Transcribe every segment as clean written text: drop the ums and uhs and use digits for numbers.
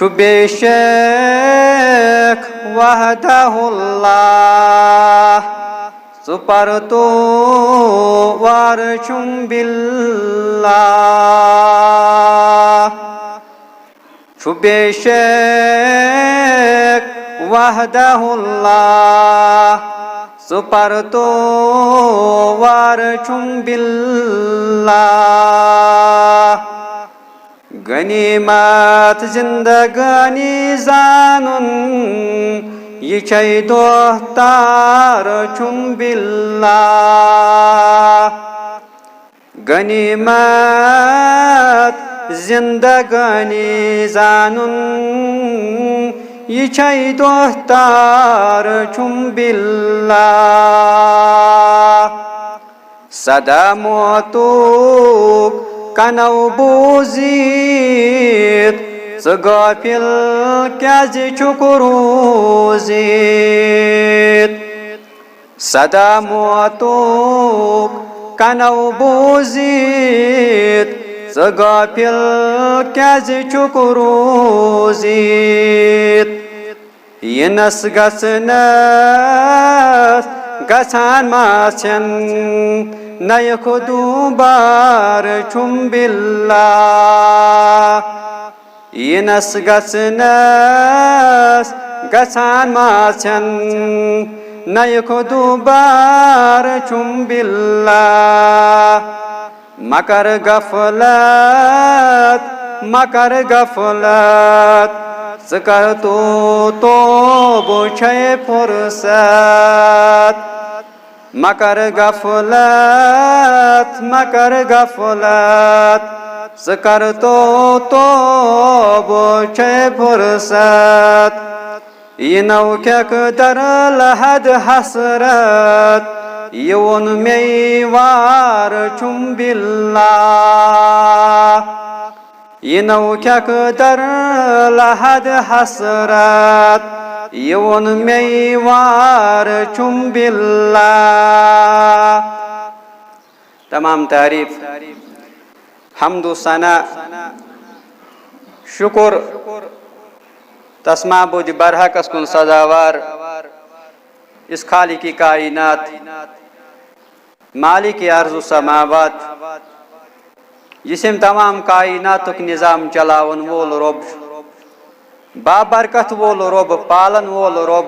Shubeshek wahdahullah Supartu warchum billah Shubeshek wahdahullah Supartu warchum billah Ganimat zindagani zanun Yichai dohtar chum billah Ganimat zindagani zanun Yichai dohtar chum billah Sadamotuk Kanau buzit Segafil kazi çukuruzit Sadamotuk Kanau buzit Segafil kazi çukuruzit Yinas gasnas Gasan masen Naykudu bar chum billah Yinas gasnas gasan masen Naykudu bar chum billah Makar gaflat Sıkartu tobu çay fursat Makar gaflat Sıkartu tobu çay fursat Yinav kek dar lahad hasrat Yevun meyvar chum billah Yinav kek dar lahad hasrat Yevun meyvar chum billah Tamam tarif Hamdu sana Şükür Tasma budi barhakas kun sazawar Is Khalik-i kainat Malik-i arzu samawat Jisim tamam kainatuk nizam chalavan wol Rob Babarkat wol Rob palan wol Rob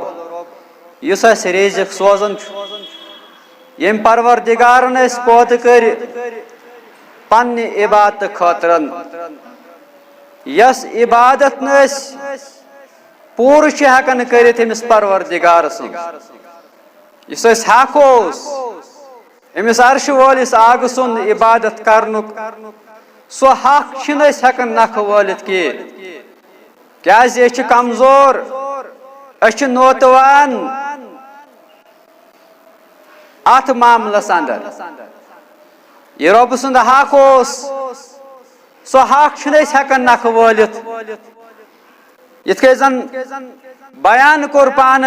Yus as rizik sozan Yem parvardigarun es pot kar Panni ibadat khatran Yas ibadat nes Pur chh hekan karit emis parvardigar sun Yus as hakos Emis arsh wolis ag sun ibadat karnuk So hak chines hekan nakh wolit ki Kyaz ye ch kamzor Ach notwan At mamlas andar Ye Rob sund hakos So hak chines hekan nakh wolit Yitkezan bayan kurpan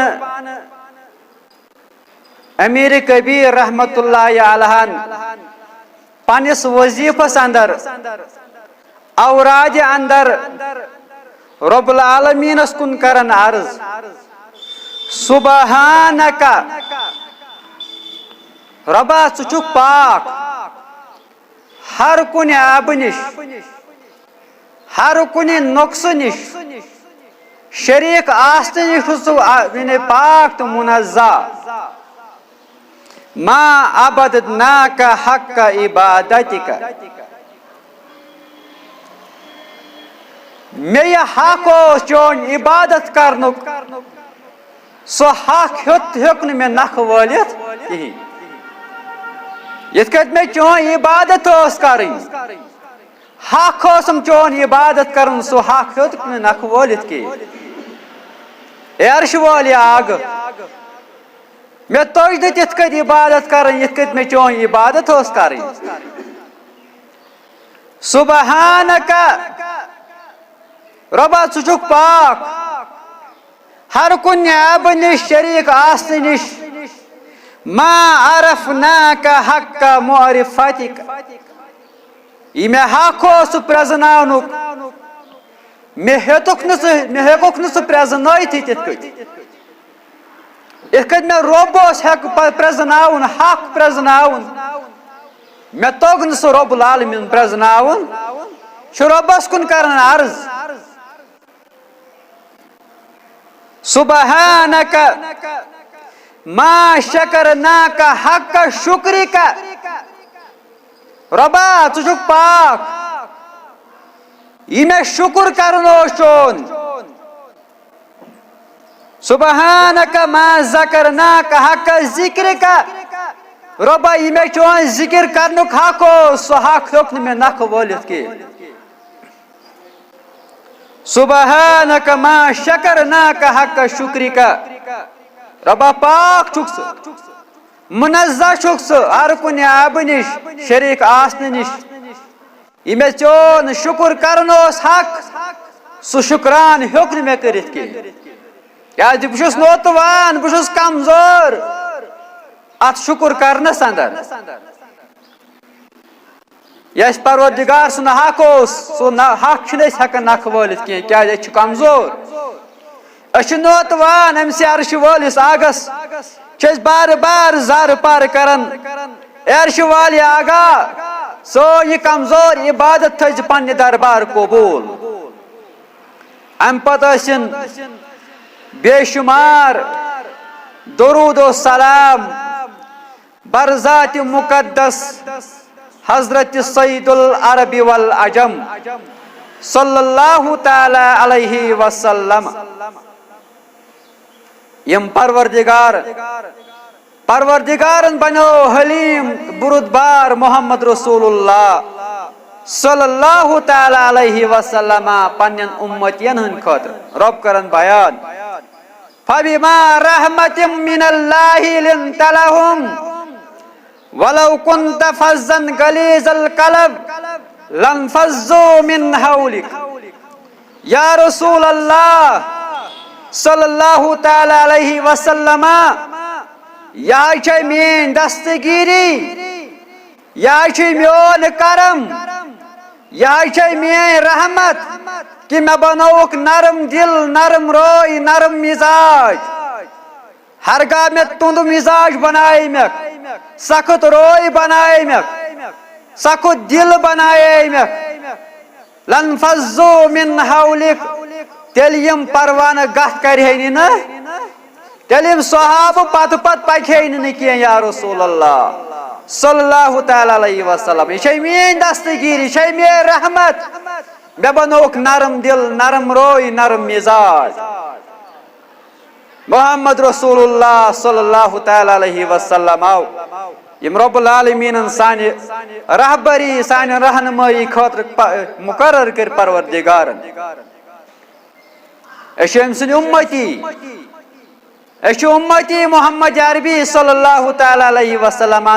Amir Kabir rahmatullahi alahan Panis wazifas andar Auraj andar Rabbul alamin askun karan arz Subhanaka Rabba suçuk pak Har kuni abnish Har kuni noksanish Şerik astanish Vine pak tu munazza Ma abadnaka hakka ibadatika Meye hakos jon ibadat karnuk So hak hüknü me nakh walit Yetkat me jon ibadat os karin Hak osum jon ibadat karun so hak hüknü nakh walit ki Erş wali ag Me tojdit yetkat ibadat karin yetkat me jon ibadat os karin Subhanaka Rabba suçuk pak Har kun abnish şerik asnish Ma arafnaka hakka mu'rifatika Ime hako su praznavnuk مے ہیکوک نہ سہ پریزنٲیِتھ تِتھ کٔٹھۍ یِتھ کٔٹھۍ مے رۄب اوس پریزناوُن حق پریزناوُن مے توٚگ نہٕ سُہ رۄب العالمیٖن پریزناوُن چھُ رۄبس کُن کران عرض سبحانک ما شکرناک حق شکرک رۄبا ژٕ چھُکھ پاک یہ مے شکر کرن اوس چون سبحانک ما ذکرناک حق ذکرک رۄبا یہ مے چون ذکر کرنُک حق اوس سُہ حق ہیوٚک نہٕ مےٚ نکھٕ وٲلِتھ کینٛہہ سبحانک ما شکرناک حق شکرک رۄبا پاک چھُکھ ژٕ منزہ چھُکھ ژٕ ہر کُنہِ آبہٕ نِش شریٖک آسنہٕ نِش یہ مے چون شکر کرن اوس حق سُہ شکران ہیوٚک نہٕ مےٚ کٔرِتھ کینٛہہ کیازِ بہٕ چھُس نوتوان بہٕ چھُس کمزور اتھ شکر کرنس اندر یس پروردگار سُنٛد حق اوس سُہ حق چھِنہٕ أسۍ ہٮ۪کان نکھٕ وٲلِتھ کینٛہہ کیازِ أسۍ چھِ کمزور أسۍ چھِ نوتوان أمۍ عرشہِ وٲلِس آگس چھِ أسۍ بار بار زارٕ پار کران عرشہِ والہِ آگاہ سٲنۍ یہِ کمزور عبادت تھٲے زِ پننہِ دربار قبوٗل امہِ پتہٕ ٲسِن بے شُمار درود و سلام برذاتِ مقدس حضرت سید العرب والعجم صلی اللہ تعالی علیہ وسلم یم پروردگارن بنو حلیم بردبار محمد رسول اللہ صلی اللہ تعالی علیہ وسلم پنن امتین ہند خاطر رب کرن بیان فبما رحمت من اللہ لنت لهم ولو كنت فظا غليظ القلب لانفضوا من حولك یا رسول اللہ صلی اللہ تعالی علیہ وسلم یہ چھ مین دستگیری یہ میون کرم یہ چھ مین رحمت کہ میں بنوک نرم دل نرم روی نرم مزاج ہرگاہ میں تند مزاج بنائے مک سخت روی بنائے مک سخت دل بنائے مک لنفضوا من حولک تیل یم پروانہ گھ کرہنی نا تیل یم صحابہ پت پکہنی کی یا رسول اللہ صلی اللہ تعالی علیہ وسلم یہ مین دستگیری یہ مین رحمت میں بنوک نرم دل نرم روی نرم مزاج محمد رسول اللہ صلی اللہ تعالی علیہ وسلم یم رب العالمین سان رہبری سان رہنمائی خاطر مقرر کر پروردگارن اش ام سن امتی اش امتی محمد عربی صلی اللہ تعالی علیہ وسلم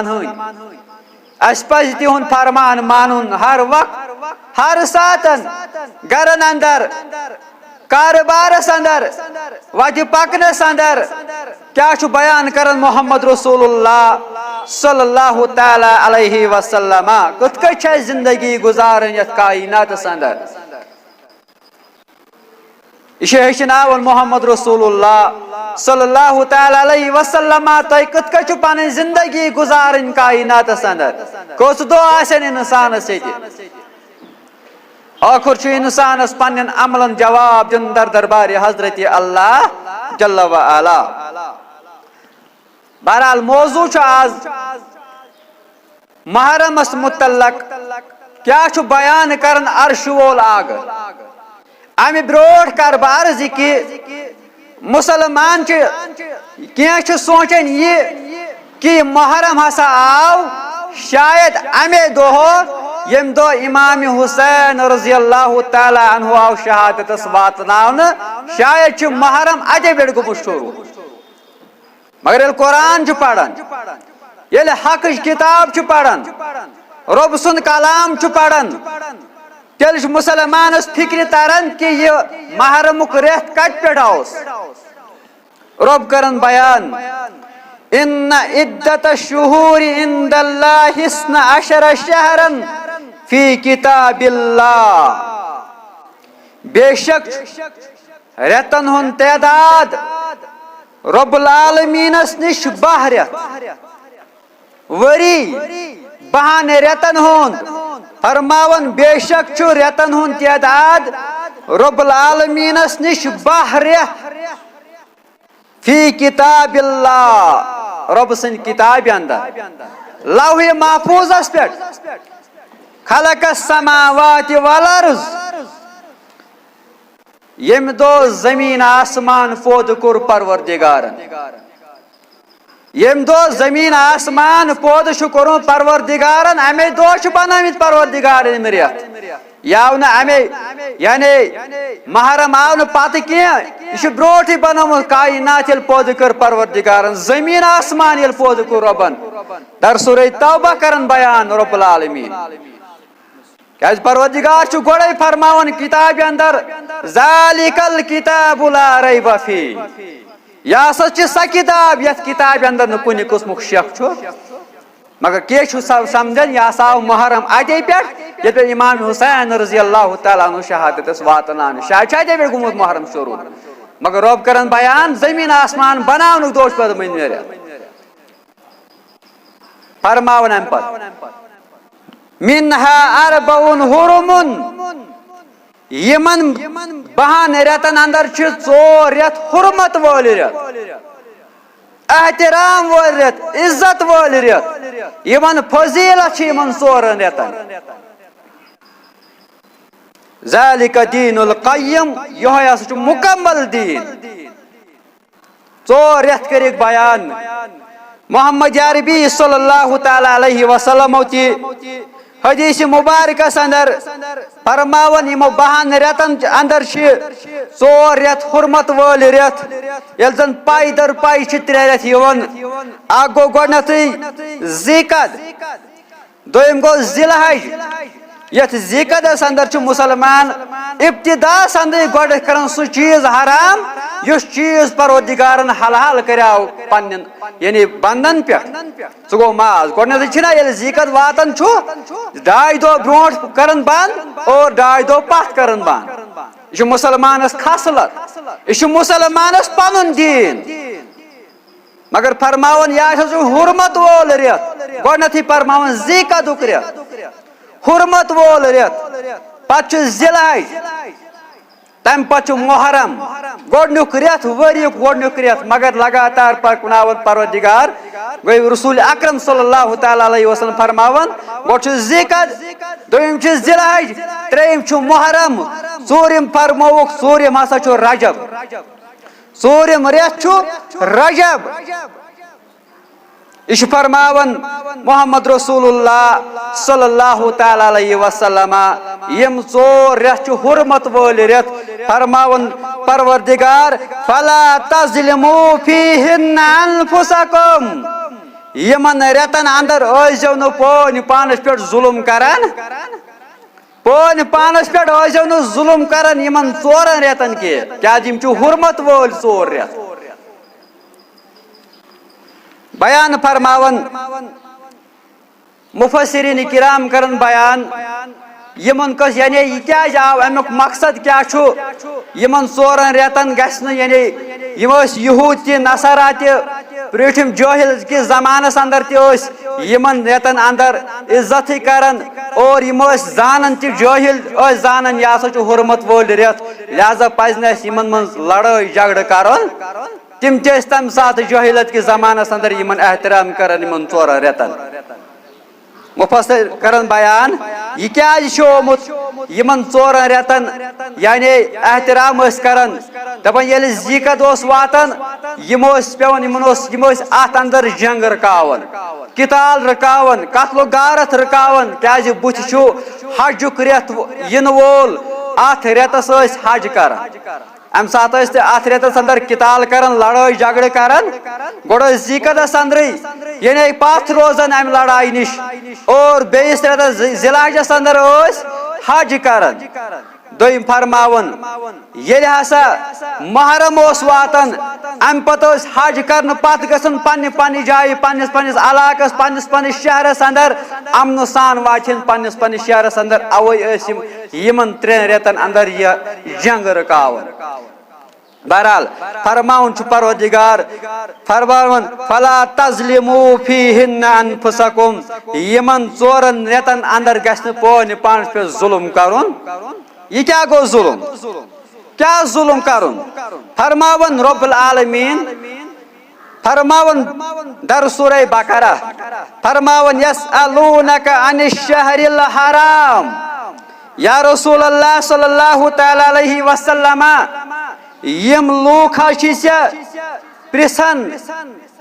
اس پز تہن فرمان مانن ہر وقت ہر ساتن گرن اندر کاربارس اندر وتہ پکنس اندر کیا چھ بیان کرن محمد رسول اللہ صلی اللہ تعالی علیہ وسلم کت کٹ چھ زندگی گزارن یت کائناتس اندر یہ ہچناون محمد رسول اللہ صلی اللہ تعالی علیہ وسلم تہ کت کٹ پن زندگی گزارن کائناتس اندر کس دو آسن انسانس یہ آخر چھ انسانس پنن عملن جواب دن در دربار حضرت اللہ جل و علا بہرحال موضوع چھ آز محرمس متعلق کیا چھ بیان کرن عرش وول آگ امہ بروٹ کر عرض کہ مسلمان کی سوچن یہ کہ محرم ہسا آو شاید امے دہ یم دہ امام حسین رضی اللہ تعالی عنہ آو شہادتس واتناون شاید چھ محرم ادے بیڑ گومت شروع مگر یل قرآن چھ پران یل حق کتاب چھ پران رب سند کلام چھ پران تیل مسلمانس فکر تران کہ یہ محرمک ریت کت پہ آس رب کرن بیان ان عدت الشہور عند اللہ 12 شہرا فی کتاب اللہ بے شک ریتن ہن تعداد رب العالمینس نش 12 رٮ۪تھ وری 12 ریتن ہن فرماون بے شک چھُ ریتن ہن تعداد رب العالمینس نش 12 رٮ۪تھ فی کتاب اللہ رب سن کتاب اندر لوح محفوظس پہ خلق السماوات والارض یم دو زمین آسمان پود کور پروردگارن یم دو زمین آسمان پود کورن پروردگارن امی دو بنامت پروردگارن ریت یاو نا امی یعنی محرم آو نا پتہ کی یہ بروٹ بنومت کائنات یل پود کر پروردگارن زمین آسمان یل پود کور ربن در سورہ توبہ کرن بیان رب العالمین کیا پروردگار چھو گوڑے فرماون کتاب اندر ذالک الکتاب لا ریب فی یا سچ سا کتاب یت کتاب اندر نہ کُنہِ قسمک شک چھو مگر کی چھو سمجھن یا ساو محرم اتے پہ یت امام حسین رضی اللہ تعالیٰ عنہ شہادت واتنان شاید اتے پہ گومت محرم شروع مگر رب کرن بیان زمین آسمان بناونک دوش پہ من فرماون ام پت منها 40 حرم یمن 12 ریتن اندر چھ 4 ریت حرمت وول ریت احترام وول ریت عزت وول ریت یمن فضیلت چھ یمن 4 ریتن ذالک دین القیم یہ ہسا چھ مکمل دین 4 ریت کرک بیان محمد عربی صلی اللہ تعالی علیہ وسلم تی حدیث مبارکس اندر فرماون یمو 12 ریتن اندر 4 ریت حرمت وول ریت یل زن پائی در پائی 3 ریت یون اکھ گو گۄڈنیتھٕے ذیقعد دویم گو ذی الحج یتھ ذیقعدس اندر چھ مسلمان ابتدا اندر گۄڈٕ کران سُہ چیز حرام یُس چیز پروردگارن حلال کریاو پنن یعنی بندن پہ سہ گو ماز گۄڈنیتھٕے چھنا ییٚلہِ ذیقعد واتان چھُ 2 دۄہ برونٛٹھ کران بند اور 2 دۄہ پتھ کران بند یہ چھُ مسلمانس خصلت یہ چھُ مسلمانس پنن دین مگر فرماون یہ ہسا چھُ حرمت وول ریت گۄڈنیتھٕے فرماون ذیقعدُک ریت حرمت وول ریت پتہ چھُ ذی الحج تم پتہ محرم گۄڈنیُک ریت ؤریُک گۄڈنیُک ریت مگر لگاتار پکناون پروردگار گوٚو رسول اکرم صلی اللہ تعالی علیہ وسلم فرماون گۄڈٕ چھُ ذیقعد دوٚیِم چھُ ذی الحج ترٛیٚیِم چھُ محرم ژوٗرِم فرمووُکھ ژوٗرِم ہسا چھُ رجب ژوٗرِم ریت چھُ رجب یہ فرماون محمد رسول اللہ صلی اللہ تعالی علیہ وسلم یم 4 ریت چھ حرمت وول ریت فرماون پروردگار فلا تظلموا فیہن انفسکم یمن ریتن اندر ٲسۍزیو نہٕ پٲنۍ پانس پٮ۪ٹھ ظلم کران پٲنۍ پانس پٮ۪ٹھ ٲسۍزیو نہٕ ظلم کران یمن 4 ریتن کینٛہہ کیازِ یم چھِ حرمت وٲلۍ 4 ریت بیان فرماون مفسرین کرام کرن بیان یمن کس یعنی یہ کیا آو امیک مقصد کیا چھو یمن 4 ریتن گھس نہ یعنی یم یہود تہ نصارا تہ پریٹھم جاہل کس زمانس اندر تہ یمن ریتن اندر عزت کران اور یم زانن تہ جاہل زانن یہ ہسا چھ حرمت وول ریت لہذا پزِ نہٕ اَسہِ یمن منٛز لڑٲے جھگڑٕ کرُن تم تم سات جاہلت کے زمانس اندر یمن احترام کرن یمن 4 ریتن مفسر کرن بیان یہ کیا آمت یمن 4 ریتن یعنی احترام کرن دپان ییٚلہِ ذیقعد واتان یم پیون یم ات اندر جنگ رکاون قتال رکاون قتل و غارت رکاون کیازِ بُتھِ چھُ حجُک ریت ین وول ات ریتس حج کران ام سات ات ریتس اندر قتال کران لڑائی جھگڑے کران گوڑ ذیقعدس اندرے یعنی پتھ روزان ام لڑائی نش اور بیس ریتس ذی الحجس اندر حج کران دویم فرماون یل ہسا محرم اوس واتن ام پتہ حج کرن پت گژھن پننہِ جایہِ پننس علاقس پننس شہرس اندر امن سان واتن پننس شہرس اندر اوے یمن 3 رٮ۪تن اندر یہ جنگ رکاون بہرحال فرماون چھ پروردگار فرماون فلا تظلموا فیہن انفسکم یمن 4 رٮ۪تن اندر گژھِ نہٕ پانہٕ پانس پہ ظلم کرن یہ کیا گو ظلم کیا ظلم کرن فرماون رب العالمین فرماون در سورہ بقرہ فرماون یسألونک عن الشہر الحرام یا رسول اللہ صلی اللہ تعالی علیہ وسلم یم لوک پرسن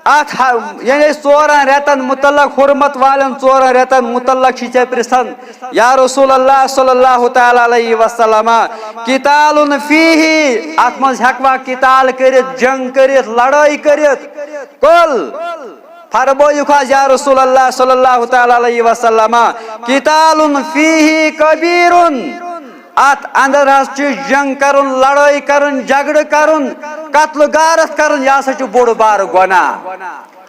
ات یعنی 4 رٮ۪تن متعلق حرمت والن 4 رٮ۪تن متعلق پرسن یا رسول اللہ صلی اللہ تعالی علیہ وسلم قتال فیہ ات مز ہیکوا قتال کرت جنگ کرت لڑائی کرت قل فرمویُک حظ یا رسول اللہ صلی اللہ تعالی علیہ وسلم قتال فیہ کبیر ات اندر حظ جنگ کرن لڑائی کرن جھگڑ کرن قتل غارت کرن یہ ہسا بوڑ بار گناہ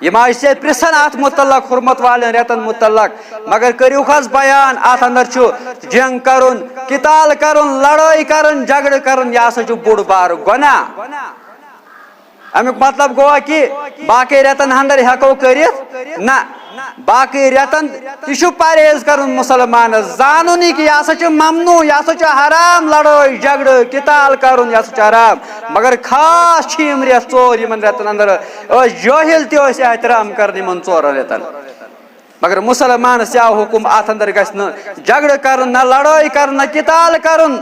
یم پرسن ات متعلق حرمت والن رٮ۪تن متعلق مگر کریوک حظ بیان ات اندر جنگ کرن قتال کرن لڑائی کرن جھگڑ کرن یہ ہسا بوڑ بار گناہ امیک مطلب گوا کہ باقی رٮ۪تن اندر ہیکو کرت نہ باقی رٮ۪تن تہ پرہیز کرن مسلمان زانن کہ یہ ہسا ممنوع یہ ہسا حرام لڑائی جھگڑ قتال کرن یہ ہسا حرام مگر خاص یم رٮ۪تھ 4 یمن رٮ۪تن اندر جاہل تہ احترام کرن یمن 4 رٮ۪تن مگر مسلمان کیا حکم ات اندر گژھِ نہ جھگڑ کرن نہ لڑائی کرن نہ قتال کرن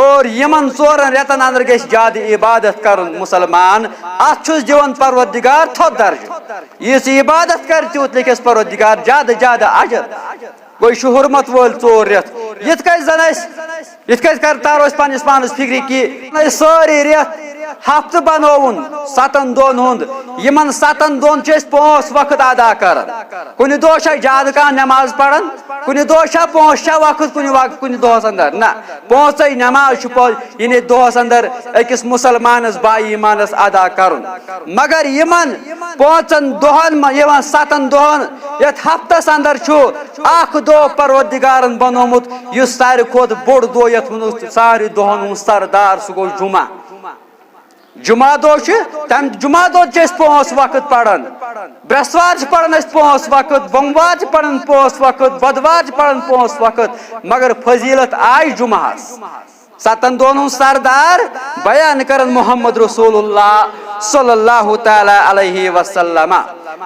اور یمن 4 رٮ۪تن اندر گژھِ زیادٕ عبادت کرن مسلمان ات چھُس دِوان پروردگار تھوٚد درجہ یُس عبادت کر تیوٗت لیکھٮ۪س پروردگار زیادٕ اجر گوٚو یہِ چھُ حرمت وٲلۍ 4 رٮ۪تھ یِتھ کٔنۍ زن یِتھ کٔنۍ تارو أسۍ پننس پانس فکرِ کہ سٲری رٮ۪تھ ہفتہ بنوُن 7 دۄہن ہُنٛد یمن 7 دۄہن چھِ أسۍ 5 وقت ادا کران کُنہِ دۄہ چھا زیادٕ کانٛہہ نٮ۪ماز پران کُنہِ دۄہ چھا 5 وقت کُنہِ دۄہس اندر نہ 5 نٮ۪ماز چھُ یعنی دۄہس اندر أکِس مسلمانس با ایمانس ادا کرُن مگر یمن 5 دۄہن یمن 7 دۄہن یتھ ہفتس اندر چھُ اکھ دۄہ پروردگارن بنومُت یُس ساروی کھۄتہٕ بوٚڑ دۄہ یتھ ونو سارے دۄہن ہُنٛد سردار سُہ گوٚو جمعہ دۄہ تم جمعہ دۄہ چھِ أسۍ 5 وقت پران برٛٮ۪سوار چھِ پران أسۍ 5 وقت بوموار چھِ پران 5 وقت بدوار چھِ پران 5 وقت مگر فضیلت آئی جمعہس 7 دۄہن ہُنٛد سردار بیان کرن محمد رسول اللہ صلی اللہ تعالی علیہ وسلم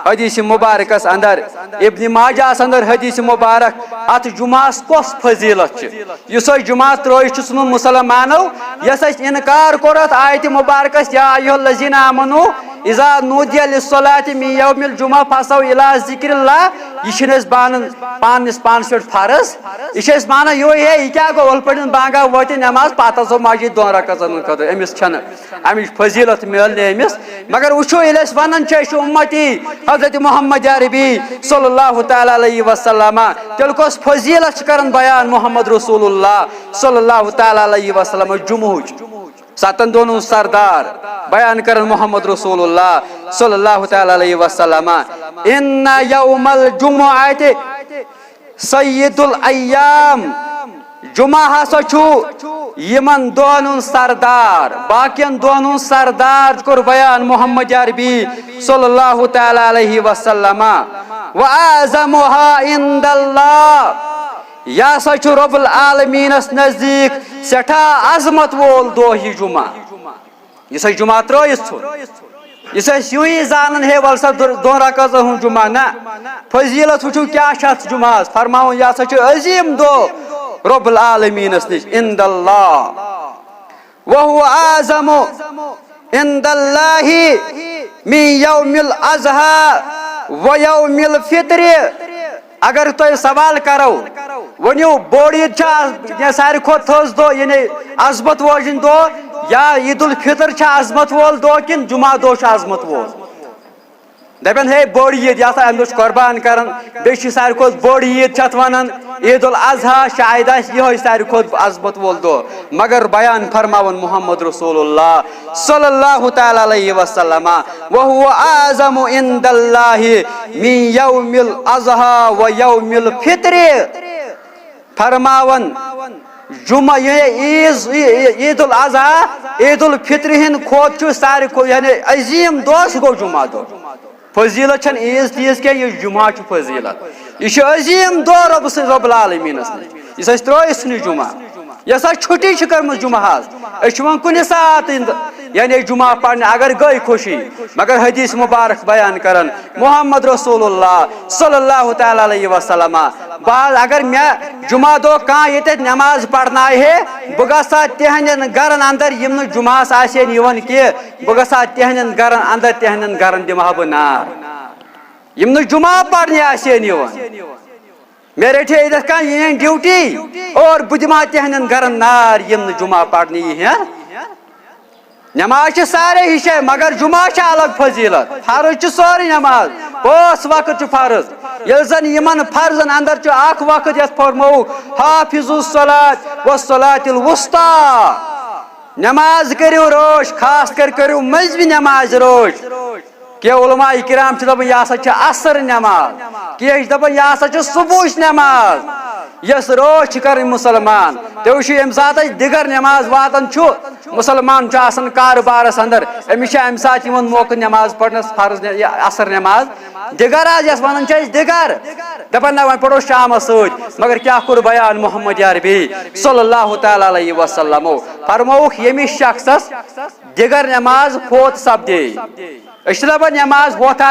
حدیث مبارکس اندر ابن ماجہس اندر حدیث مبارک ات جمعہس کس فضیلت یس جمعہ ترٲیِتھ چھُ ژھُنمُت مسلمانو یس انکار کوٚر اتھ آیتِ مبارکس یا ایھا الذین آمنوا اذا نودی للصلاۃ من یوم الجمعہ فاسعوا الی ذکر اللہ یہ چھِنہٕ أسۍ بانن پانس پٮ۪ٹھ فرض یہ چھِ أسۍ مانان یہ کیاہ گوٚو ول پٲٹھۍ بانگا وٲتہِ نٮ۪ماز پتہٕ ہسا مسجد 2 رکعژن ہٕنٛدِ خٲطرٕ أمِس چھنہٕ امِچ فضیلت مِلنہِ أمِس مگر وٕچھو ییٚلہِ أسۍ ونان چھِ أسۍ چھِ اُمتی حضرت محمد عربی صلی اللہ تعالی علیہ وسلم تیٚلہِ کۄس فضیلت چھِ کران بیان محمد رسول اللہ صلی اللہ تعالی علیہ وسلم جمعہٕچ 7 دۄہن ہُنٛد سردار بیان کرن محمد رسول اللہ صلی اللہ تعالی علیہ وسلم ان یوم الجمعۃ سید الایام جمعہ ہسا چھُ یمن دۄہن ہُنٛد سردار باقین دۄہن ہُنٛد سردار کوٚر بیان محمد عربی صلی اللہ تعالی علیہ وسلم وَأَعْظَمُهَا عِنْدَ اللَّهِ یہ ہسا چھُ رب العالمینس نزدیک سٮ۪ٹھاہ عظمت وول دۄہ یہِ جمعہ یُس أسۍ جمعہ ترٲیِتھ ژھُن یُس أسۍ یوٗہی زانان ہے ول سا 2 رکعژن ہُنٛد جمعہ نہ فضیلت وٕچھو کیاہ چھِ اتھ جمعہس فرماوُن یہِ ہسا چھُ عظیٖم دۄہ رب العالمینس نِش عند اللہ وهو اعظم عند اللہ من یوم الاضحى ویوم الفطر اگر تۄہہِ سوال کرو ؤنِو بوٚڑ عید چھا ساروی کھۄتہٕ تھٔز دۄہ یعنی عظمت واجیٚنۍ دۄہ یا عید الفطر چھا عظمت وول دۄہ کِنہٕ جمعہ دۄہ چھُ عظمت وول دپن ہے بوڑ عید یہ ام دہ قربان کران بیس ساروی کھت بوڑ عید چھ ونان عید الاضحیٰ شاید یہ ساروی کھت عظمت وول دہ مگر بیان فرماون محمد رسول اللہ صلی اللہ تعالی علیہ وسلم وهو اعظم عند اللہ من یوم الاضحیٰ و یوم الفطر فرماون جمعہ عید الاضحیٰ عید الفطر ہند کھوت ساروی کھت یعنی عظیم دہ گو جمعہ دہ فضیلت چھن عیز تیز کی یہ جمعہ چھ فضیلت یہ عظیم دہ رب العالمین یہ ترس جمعہ یہ سا چھٹی کرم جمعہ ون کن سات یعنی جمعہ پڑھنے اگر گئی خوشی مگر حدیث مبارک بیان کرن محمد رسول اللہ صلی اللہ تعالی علیہ وسلم بعض اگر میں جمعہ دہ کان یہ نماز پڑھنا ہے بہ گھا تہندین گرن اندر یم جمعہ آسین یوان کی بہ گھا تہندین گرن اندر تہندین گرن دمہا بہ نار یم جمعہ پڑھنے آسین یوان میں رٹھے ادھر کان یہ ڈیوٹی اور بہ دما تہندین گرن نار یم جمعہ پڑھنے ہیں نماز سارے ہش مگر جمعہ الگ فضیلت فرض سوری نماز 5 وقت فرض یل زن یمن فرضن اندر اخ وقت یت فرمو حافظوا الصلاۃ والصلاۃ الوسطی نماز کریو روش خاص کر کریو مذہبی نماز روش کہ علماء کرام دپان یہ ہسا عصر نماز کہ دپان یہ ہسا صبح نماز یس روش کر مسلمان تو یم سات دیگر نماز واتن مسلمان آسان کاربارس اندر امس ام سات موقع نماز پڑھنس فرض عصر نماز دیگر یس ونان دیگر دپان نا پڑھو شام ست مگر کیا کور بیان محمد عربی صلی اللہ تعالی علیہ وسلم فرموک یمس شخصس دیگر نماز فوت سپدے دپان نماز ہوت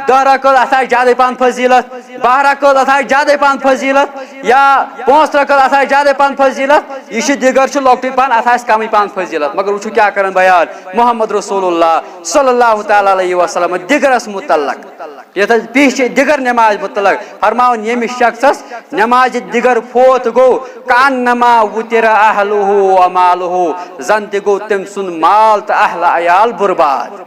دہ رکعت ات زیادہ پہن فضیلت 12 رکعت ات زیادہ پہن فضیلت یا 5 رکعت ات زیادہ پہن فضیلت یہ دیگر لوکٹ پہن ات کم پہن فضیلت مگر وچھو کیا کرن بیان محمد رسول اللہ صلی اللہ تعالی علیہ وسلم دیگرس متعلق یہ پیش دیگر نماز متعلق فرماون یمس شخصس نماز دیگر فوت گو کانما وتر اہلہ و مالہ زن تہ گو تم سن مال تو اہل عیال برباد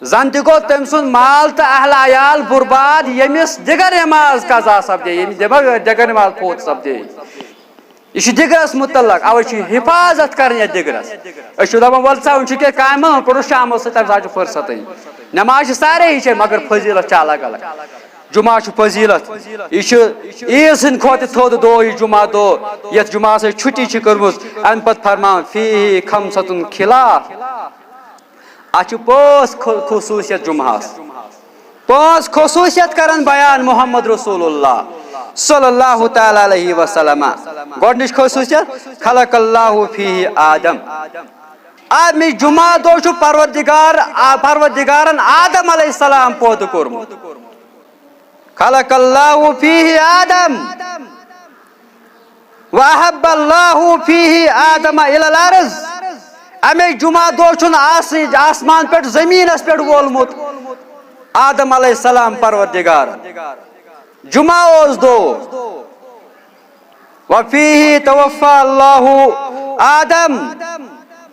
زن تہ گو تم سن مال تو اہل عیال برباد یمس دیگر نماز قضا سپدے یمس دیگر نماز فوت سپدے یہ دیگرس متعلق اوے حفاظت کریں دیگرس دپان ول سا وچ کی کام پڑھو شام ست تم سات فرصت نماز سارے ہی مگر فضیلت الگ الگ جمعہ فضیلت یہ عیز ہند کھت تھود دہ یہ جمعہ دہ یت جمعہ چھٹی کرمز ام پتہ فرمان فیہ خمسۃ خلاف ات 5 خصوصیت جمعہ 5 خصوصیت کرن بیان محمد رسول اللہ صلی اللہ تعالی علیہ وسلم گۄڈنِچ خصوصیت خلق اللہ فیہ آدم آدمی جمعہ دہ پروردگارن آدم علیہ السلام پود کورمت خلق اللہ فیہ آدم وحب اللہ فیہ آدم الی الارض امی جمعہ دہ آسمان پہ زمینس پہ وولمت آدم علیہ السلام پروردگار جمعہ اوس دہ وفیہ توفی اللہ آدم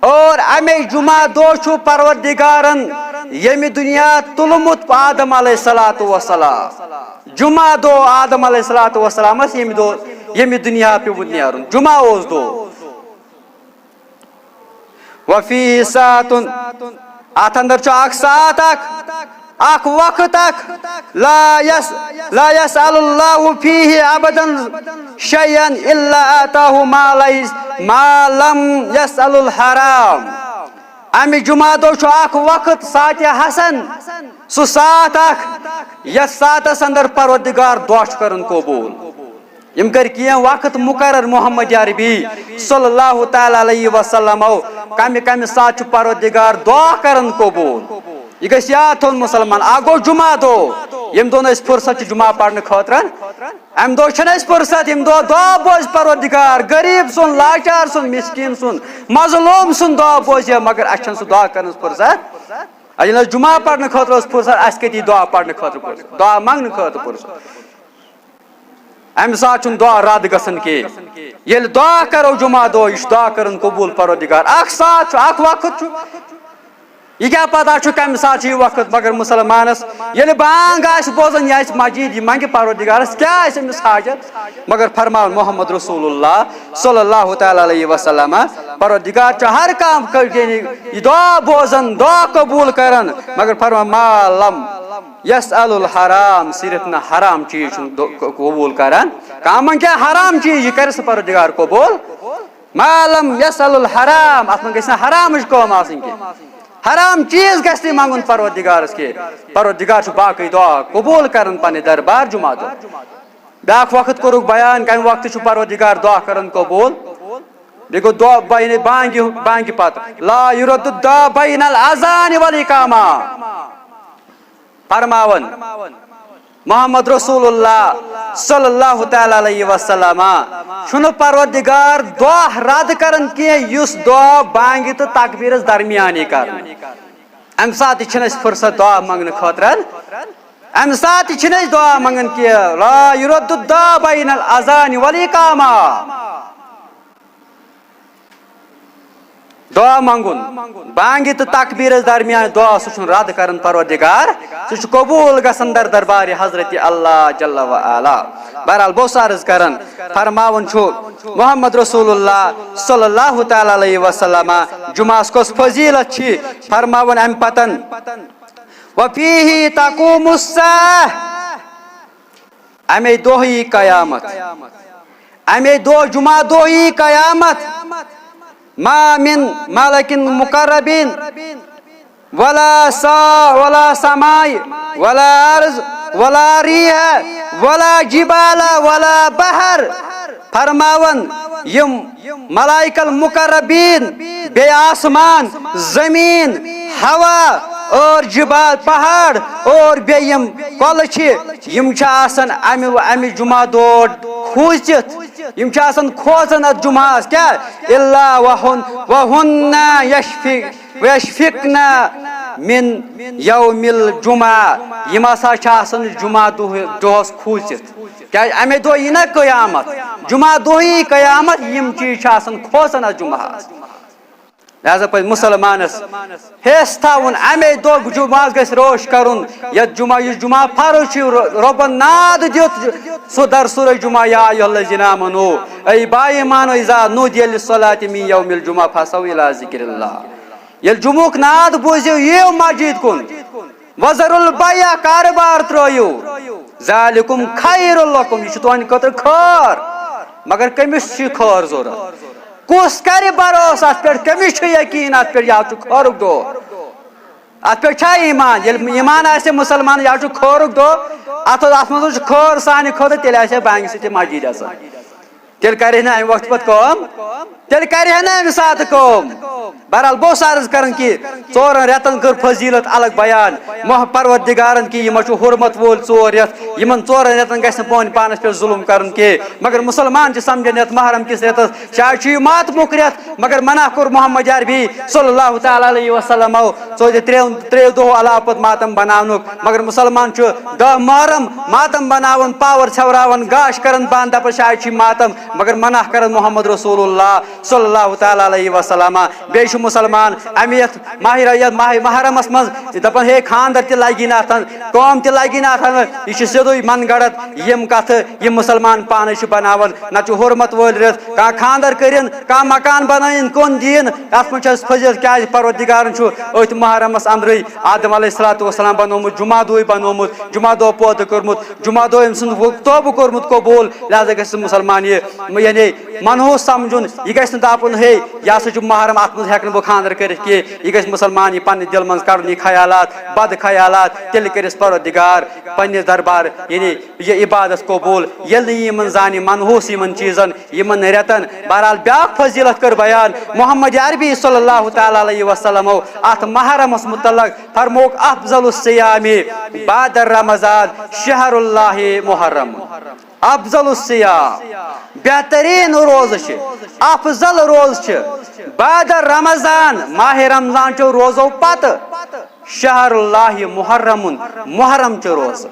اور امی جمعہ دہ پروردگارن یمی دنیا تلمت آدم علیہ السلام جمعہ دہ آدم علیہ السلام یمی دنیا پہ نیرن جمعہ اوس دہ وفیہ ساعۃ ات اندر اخ ساعت اخ وقت لا يسأل الله فيه ابدا شيئا الا آتاه ما لم يسأل الحرام امی جمعہ دہ اخ وقت ساعت حسن سہ ساعت یس ساعتس اندر پروردگار دعا کرن قبول یم کر کیا وقت مقرر محمد عربی صلی اللہ تعالی علیہ وسلم کم کم سات پروردگار دعا کرن قبول یہ گھس یاد تھون مسلمان گو جمعہ دہ یم دہ فرصت جمعہ پڑھنے خاطر ام دہ فرصت یم دہ دعا بوز پروردگار غریب سن لاچار سن مسکین سن مظلوم سن دعا بوز مگر اس سہ دعا کرن فرصت اجن جمعہ پڑھنے خاطر فرصت اس کتی دعا پڑھنے خاطر دعا منگنے خاطر فرصت ام سات دعا رد گھن کی یل دعا کرو جمعہ دہ یہ دعا کرن قبول پروردگار اخ سات اخ وقت یہ کیا پتہ چھو کم سات یہ وقت مگر مسلمانس یل بانگ آس بوزن یہ مسجد یہ منگہ پروردگارس کیا امس حاجت مگر فرماؤ محمد رسول اللہ صلی اللہ تعالی علیہ وسلم پروردگار چھ ہر کام یہ دعا بوزن دعا قبول کرن مگر فرما ما لم یسأل الحرام صرف نہ حرام چیز قبول کرن کامن کیا حرام چیز یہ کرس پروردگار قبول ما لم یسأل الحرام ات من گژھِ نہ حرامچ کٲم آسٕنۍ کینٛہہ حرام چیز گژھِ نہٕ منگُن پروردگارس کے پروردگار چھُ باقٕے دعا قبول کرن پننہِ دربار جمعہ دۄہ بیاکھ وقت کوٚرُکھ بیان کمہِ وقتہٕ چھُ پروردگار دعا کرن قبول بیٚیہِ گوٚو دعا بانگہِ پتہٕ لا یُرد الدعا بین الاذان والاقامہ فرماون محمد رسول اللہ صلی اللہ تعالی علیہ وسلم چھُنہٕ پروردگار دعا رد کرن کینٛہہ یُس دعا بانگہِ تہٕ تکبیرس درمیان یی کرنہٕ امہِ ساتہٕ تہِ چھِنہٕ أسۍ فرصت دعا منگنہٕ خٲطرٕ امہِ ساتہٕ تہِ چھِنہٕ أسۍ دعا منگان کینٛہہ لا یُرد الدعا بین الاذان والاقامہ دعا منگن بانگہِ تہٕ تکبیرس درمیان دعا سُہ چھُنہٕ رد کرن پروردگار سُہ چھُ قبول گژھان در دربارِ حضرت اللہ جل و علا بہرحال بہٕ عرض کران فرماون چھُ محمد رسول اللہ صلی اللہ تعالی علیہ وسلم جمعہس کۄس فضیلت چھ فرماون امہِ پتن وفیہ تقوم الساعہ امے دۄہ یی قیامت امے دۄہ جمعہ دۄہ یی قیامت ما من ملک مقربین ولا سماء ولا ارض ولا ریح ولا جبال ولا بحر فرماون یم ملائک المقربین بے آسمان زمین ہوا اور جبال پہاڑ اور بے یم کۄلہٕ چھِ یم چھِ آسان امہِ جمعہ دۄہ کھوٗژِتھ یم چھِ آسان کھوژان اتھ جمعہس کیا الا وہن یشفقن من یوم الجمعہ یم ہسا چھِ آسان جمعہ دۄہس کھوٗژِتھ کیازِ امے دۄہ یی نا قیامت جمعہ دۄہ یی قیامت یم چیز چھِ آسان کھوژان اتھ جمعہس لہذا پہ مسلمانس حیث تھاون امے دۄہ جمعہس گژھِ روش کرُن یتھ یُس جمعہ فرض چھُ رۄبن ناد دیُت سُہ در سورہ جمعہ یا ایھا الذین آمنوا اے با ایمانو اذا نودی للصلاة من یوم الجمعہ فاسعوا الی ذکر اللہ ییٚلہِ جمعُک ناد بوٗزِو یِیِو مسجد کُن وذروا البیع کارٕبار ترٲیِو ذالکم خیر لکم یہ چھُ تُہنٛدِ خٲطرٕ خٲر مگر کٔمِس چھُ خٲر ضروٗرت کُس کرِ بروسہٕ اتھ پٮ۪ٹھ کٔمِس چھُ یقیٖن اتھ پٮ۪ٹھ یہِ حظ چھُ خٲرُک دۄہ اتھ پٮ۪ٹھ چھا ایمان ییٚلہِ ایمان آسہِ مسلمان یہِ حظ چھُ خٲرُک دۄہ اتھ منٛز چھُ خٲر سانہِ خٲطرٕ تیٚلہِ آسہِ ہا بانگہِ سۭتۍ مسجد آسان تیٚلہِ کرِ نہٕ امہِ وقتہٕ پتہٕ کٲم تیٚلہِ کرِ ہا نہٕ امہِ ساتہٕ کٲم بہرحال بہٕ اوسُس عرض کران کہ ژورن رٮ۪تن کٔر فضیلت الگ بیان پروردگارن کہ یِمن چھُ حرمت وول ژور رٮ۪تھ یِمن ژورن رٮ۪تن گژھِ نہٕ پانہٕ پانس پٮ۪ٹھ ظُلم کرُن کینٛہہ مگر مسلمان چھِ سمجھان یتھ محرم کِس رٮ۪تس شاید چھُ یہِ ماتمُک رٮ۪تھ مگر منع کوٚر محمد عربی صلی اللہ تعالیٰ علیہ وسلمو ژوٚدِ ترٛیٚیو دۄہو علاوٕ پتہٕ ماتم بناونُک مگر مسلمان چھُ دہ محرم ماتم بناوان پاور ژھٮ۪وراوان گاش کران بنٛد دپان شاید چھُ یہِ ماتم مگر منع کران محمد رسول اللہ صلی اللہ تعالیٰ علیہ وسلم بیٚیہِ چھُ مسلمان امہِ یتھ ماہ محرمس منٛز دپان ہے خاندر تہِ لگی نہٕ اتھن کٲم تہِ لگی نہٕ اتھن یہِ چھُ سیٚودُے من گڑت یِم کتھٕ یِم مسلمان پانے چھِ بناوان نتہٕ چھُ حرمت وٲلۍ رٮ۪تھ کانٛہہ خاندر کٔرِنۍ کانٛہہ مکان بنٲیِن کُن دِیِن اتھ منٛز چھِ اسہِ فضیلت کیازِ پروردگارن چھُ أتھۍ محرمس انٛدرٕے آدم علیہ الصلوۃ والسلام بنومُت جمعہ دۄہٕے بنومُت جمعہ دۄہ پٲدٕ کوٚرمُت جمعہ دۄہ أمۍ سُنٛد توبہٕ کوٚرمُت قبوٗل لہذا گژھِ مسلمان یہِ یعنی منحوٗس سمجھُن یہِ گژھِ نہٕ دپُن ہے یہِ ہسا چھُ محرم اتھ منٛز ہٮ۪کہٕ نہٕ بہٕ خاندر کٔرِتھ کینٛہہ یہِ گژھِ مسلمان یہِ پننہِ دِلہٕ منٛز کڑُن یہِ خیالات بد خیالات تیٚلہِ کٔرِس پروردگار پننِس دربار یعنی یہِ عبادت قبوٗل ییٚلہِ نہٕ یِمن زانہِ منحوٗس یِمن چیٖزن یِمن رٮ۪تن بہرحال بیاکھ فضیلت کٔر بیان محمد عربی صلی اللہ تعالیٰ علیہ وسلمو اتھ محرمس متعلق فرمووُکھ افضل الصیام بعد رمضان شہر اللہ محرم افضل الصیام بہترین روزٕ چھِ افضل روزٕ چھِ بعد رمضان ماہ رمضان چو روزو پتہٕ شہر اللہ محرمن محرم چو روزٕ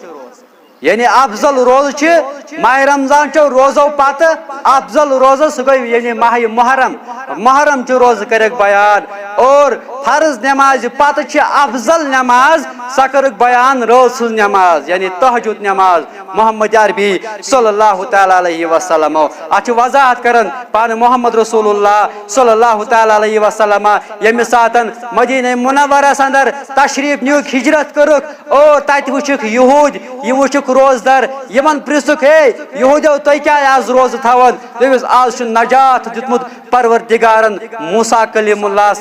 یعنی افضل روزٕ چھِ ماہ رمضان چو روزو پتہٕ افضل روزٕ سُہ گوٚو یعنی ماہ محرم محرم چہِ روزٕ کٔرِکھ بیان اور فرض نماز پتہ افضل نماز سا کرک بیان رٲژ ہٕنٛز نماز یعنی تہجد نماز محمد عربی صلی اللہ تعالیٰ علیہ وسلم اتھ وضاحت کران پان محمد رسول اللہ صلی اللہ تعالیٰ علیہ وسلم یمہ سات مدینہ منورس اندر تشریف نیوک ہجرت کرک اور تت وچھک یہود یہ وچھک روزدار یمن پرژھُکھ ہے یہودیو تُہۍ کیٛازِ آز روزٕ تھاوان دٔپِس آز چھُ نجات دیُتمُت پروردگارن موسیٰ کلیم اللہ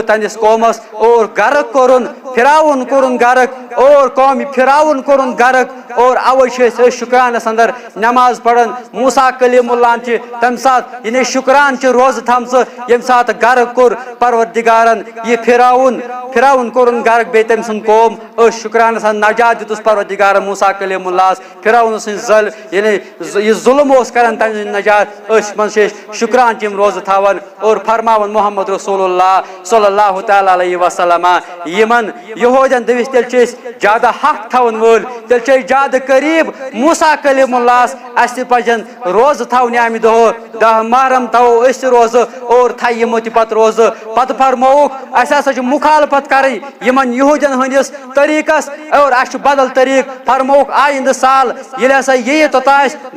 تنس قومس اور غرق کورن فراؤن کورن غرق اور قوم فراؤن کورن غرق اور اوے شکرانس اندر نماز پڑھن موسیٰ کلیم اللہ تمہ سات یعنی شکران روزہ تھمژ یم سات غرق کور پروردگارن یہ فراؤن کورن غرق بی تم سن قوم شکرانس نجات دتس پروردگارن موسیٰ کلیم اللہ فراؤن سن یعنی یہ ظلم اس کران تم نجات من شکران تم روزہ تھاون اور فرماون محمد رسول اللہ صلی اللہ تعالیٰ علیہ وسلم یمن یہودین دس تیل زیادہ حق تھون ول تیل زیادہ قریب موسیٰ کلیم اللہ اس پزن روزہ تھون امہ دہ 10 محرم تھو اس روزہ اور تھے یمو تہ پتہ روزہ پتہ فرموک اس ہسا مخالفت کریں یمن یہودین ہندس طریقس اور اس بدل طریق فرموک آئندہ سال یل ہسا یہ توت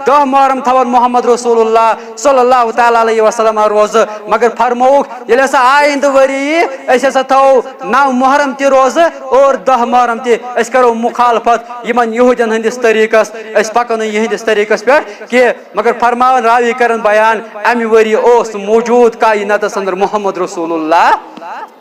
10 محرم تھون محمد رسول اللہ صلی اللہ تعالیٰ علیہ وسلم روزہ مگر فرموک یل ہسا آئندہ وری اس ہسا تھو 9 محرم تہ روزہ اور 10 محرم تہ اس کرو مخالفت یمن یہودین ہندس طریقس اس پکن یہندس طریقس پہ کہ مگر فرماون راوی کرن بیان امہ وری اوس موجود کائناتس اندر محمد رسول اللہ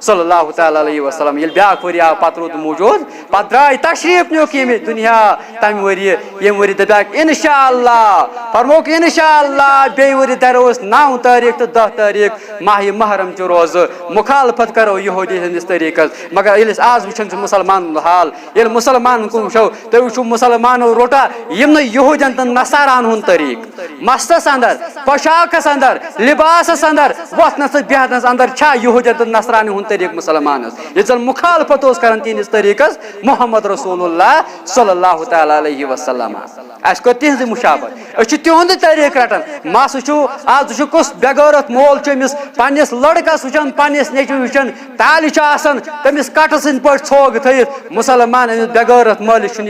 صلی اللہ تعالیٰ علیہ وسلم یل بیاکھ وری آو پتہ رود موجود پتہ درائے تشریف نیوک یہ دنیا تمہ وری یم وری دپیاکھ انشاءاللہ فرموک انشاءاللہ بی وری دروس 9 تاریخ تو 10 تاریخ ماہ محرم چ روزہ مخالفت کرو یہودی ہندس طریقس مگر یل آز وچھن مسلمان حال یل مسلمان کن وچھو تھی وچھو مسلمانو روٹا یم یہودین تو نصاران ہند طریق مستس اندر پوشاکس اندر لباسس اندر وتھنس بہنس اندر چھا یہودین تو نصرانی ہند طریق مسلمانس یہ زن مخالفت اس کرن تہندس طریقس محمد رسول اللہ صلی اللہ تعالیٰ علیہ وسلم اس کو تہذ مشابت اس تہند طریق رٹان مس وچھو آز وچھو کس بغورت مول چمس پنس لڑکس وچان پنس نیچو وچان تالہ آسان تمس کٹ سند پہ ژھوگ تھیت مسلمان امس بغورت مالس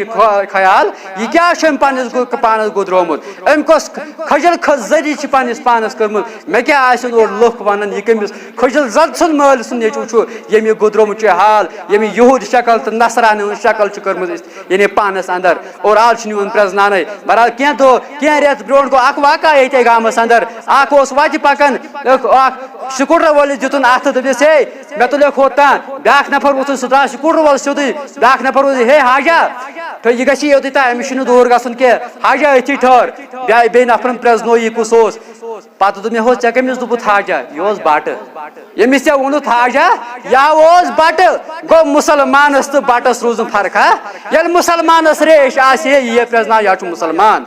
خیال یہ کیا پنس پانس گدرومت ام کس کھجل ذری پنس پانس کرمت مے کیا آسن اور لوک ونان یہ کمس کھجل زد سن مال سن نیچو یم گدرومت حال یم یہود شکل تو نصرانی شکل کرمت یعنی پانس اندر اور آج نیون پرزنانے برحال کی دہ کی ریت برو گو اخ واقع یہ گامس اندر اخ وتہ پکان سکوٹر وولس دتن اتھ دپس ہے مے تلیک ہوتان بیاکھ نفر ووتھن سہ درٛاو سکوٹر وول سیودے بیاکھ نفر ووت ہے حاجا تو یہ گژھِ یوتُے تام أمِس چھُنہٕ دوٗر گژھُن کینٛہہ حاجا أتھی ٹھہر بیٚیہِ نفرن پرٛزنو یہِ کُس اوس پتہٕ دوٚپ مےٚ ہوس ژےٚ کٔمِس دوٚپُتھ حاجا یہِ اوس بٹہٕ ییٚمِس ژےٚ ووٚنُتھ حاجا یہِ اوس بٹہٕ گوٚو مُسلمانس تہٕ بٹس روٗز نہٕ فرقا ییٚلہِ مُسلمانس ریش آسہِ ہے یہِ پرٛزناو یہِ چھُ مُسلمان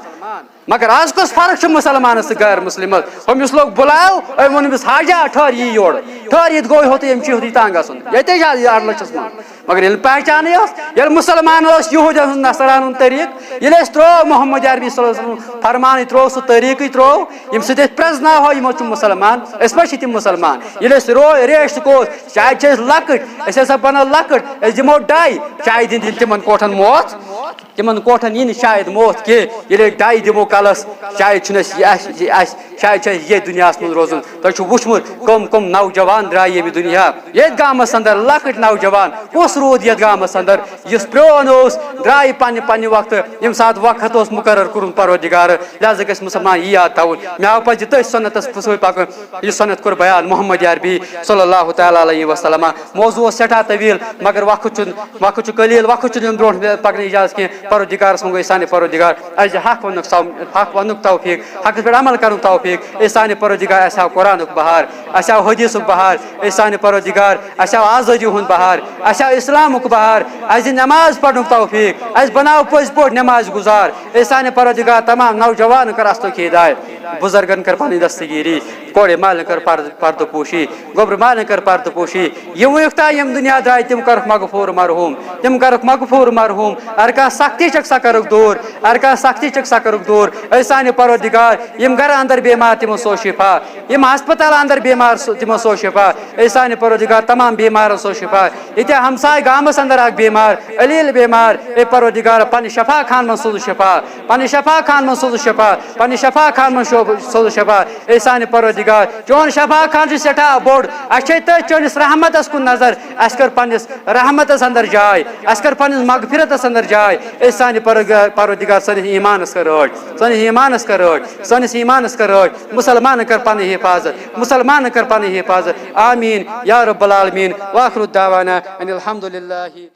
مگر آز کس فرق مسلمانس تو غیر مسلمس ہمس لوگ بلاو وونمس حاجا ٹھہر یہ یور ٹھہر یہ گو ہوتے یم ہوتی تان گھن یہ اڑلچس من مگر یل پہچانے یل مسلمان یہود نصران طریق یل ترو محمد عربی صلی اللہ علیہ وسلم فرمان ترو سہ طریق ترو یم سی پرزناو یمو چھ مسلمان اس پہ تم مسلمان یل رو ریش کوس شاید لکٹ اس بنو لکٹ اس دمو ڈائی شاید دن تمن کوٹھن موت تمن کوٹھن یہ شاید موت کی یل ڈائی دمو کلس شاید شاید یہ دنیا من روزن تھی وچمت کم کم نوجوان درائے یہ دنیا یہ گامس اندر لکٹ نوجوان کس رود یہ گامس اندر اس پرون درائے پنہ پنہ وقت یم سات وقت اس مقرر کورن پروردگار لہذا گھس مسلمان یہ یاد تھون مے پزِ تھی سنتس سی پکن یہ سنت کور بیان محمد عربی صلی اللہ تعالیٰ علیہ وسلم موضوع سٹھا طویل مگر وقت قلیل وقت برو پکن اجازت کی پروردگارس من گئی سانہ پروردگار اس حق ونک توفیق حقس پہ عمل کرن توفیق سانہ پروردگار اس قرآن بہار اس حدیث بہار سانہ پروردگار اس آزادی ہند بہار اس اسلام بہار اس نماز پڑھن توفیق اس بناو پز پوٹ نماز گزار سانہ پروردگار تمام نوجوان کر استک ہدایت بزرگن کر پنہ دستگیری کوڑے مالن کر پردہ پوشی گوبر مالن کر پردہ پوشی یم ونیکتا یم دنیا درائے تم کرک مغفور مرحوم تم کرک مغفور مرحوم ار کانٛہہ سختی چھکھ سا کرک دور ار کانٛہہ سختی چھکھ سا کرک دور اے سانہِ پروردگار یم گھر اندر بیمار تمو سو شفا یم ہسپتال اندر بیمار تمو سو شفا اے سانہِ پروردگار تمام بیمارن سو شفا یہ ہمسائے گامس اندر اک بیمار علیل بیمار اے پروردگار پنہ شفا خان من سوز شفا پنہ شفا خان من سوز شفا پنہ شفا خان من سوز شفا اے سانہِ پروردگار چون شفا خان سٹھا بوڑ اچھے تہ چونس رحمتس کن نظر اس کر پنس رحمتس اندر جائے اس کر پنس مغفرتس اندر جائے اے سانہِ پروردگار سنس ایمانس کر رٲچھ سنس ایمانس کر رٲچھ سنس ایمانس کر رٲچھ مسلمان کر پنہ حفاظت مسلمان کر پنہ حفاظت آمین یا رب العالمین واخر دعوانا ان الحمد للہ